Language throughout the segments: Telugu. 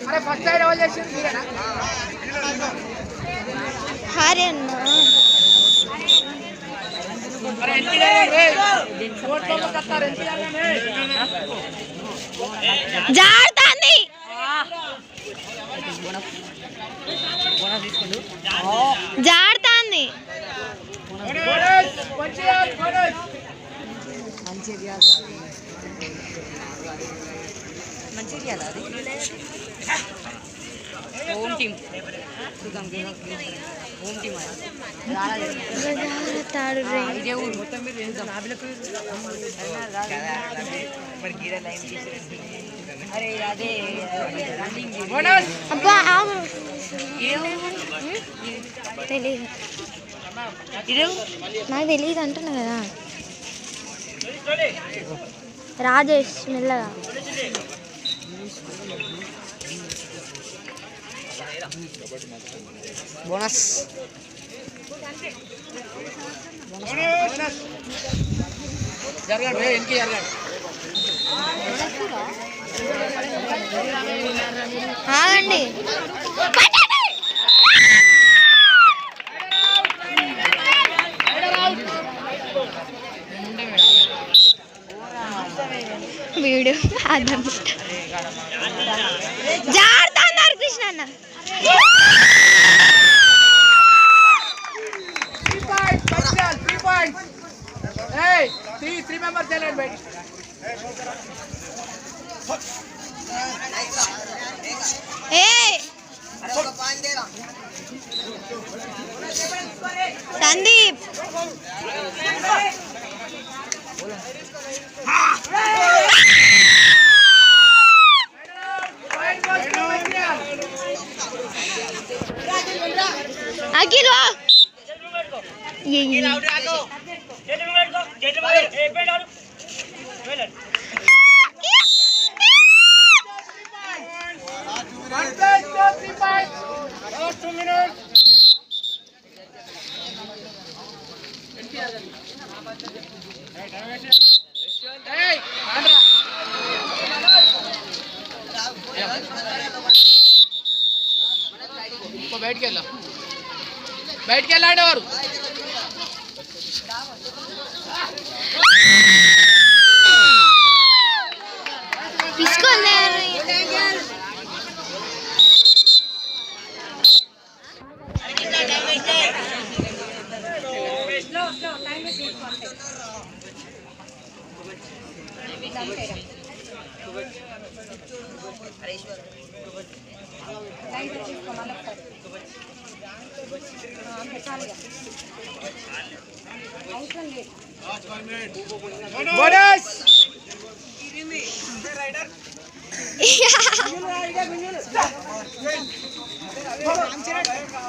అరే ఫస్ట్ సైడ్ ఎవరు చేసింది మీరేనా? హారే అన్న జారుతాంది జారుతాంది హోమ్ టీమ్ తాడు ఇదే ఊరు మొత్తం మీరు అరే అదే అబ్బా తెలీదు నాకు తెలియదు అంటున్నా కదా రాజేష్ మెల్లగా బోనస్ జరగండి వెనక్కి జరగండి. ఆగండి వీడు అర్థం జారుతాన్నారు కృష్ణ అన్న Three members challenge, bhai. Hey! Sandeep! Akhil, wow! బయటికి వెళ్ళండి ఎవరు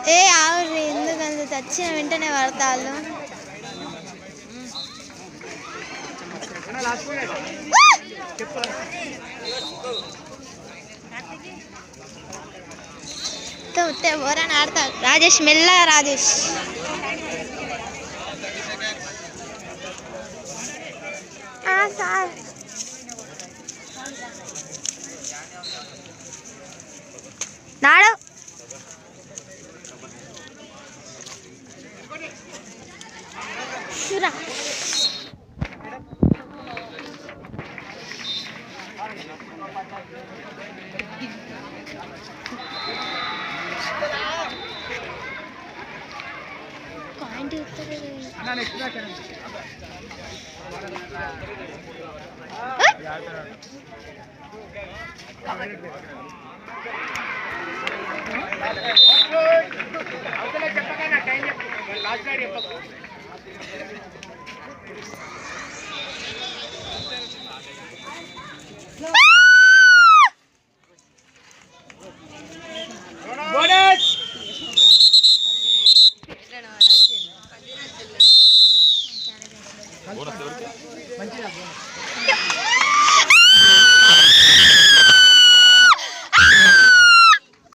ఏ ఆవు ఎందుకంత చచ్చిన వెంటనే పడతాళ్ళు ఓరని ఆడతారు రాజేష్ మెల్లగా రాజేష్ సార్ నాడు చూరా పాయింట్ చెప్పగా టైం చెప్పు లాస్ట్ సైడ్ చెప్పకు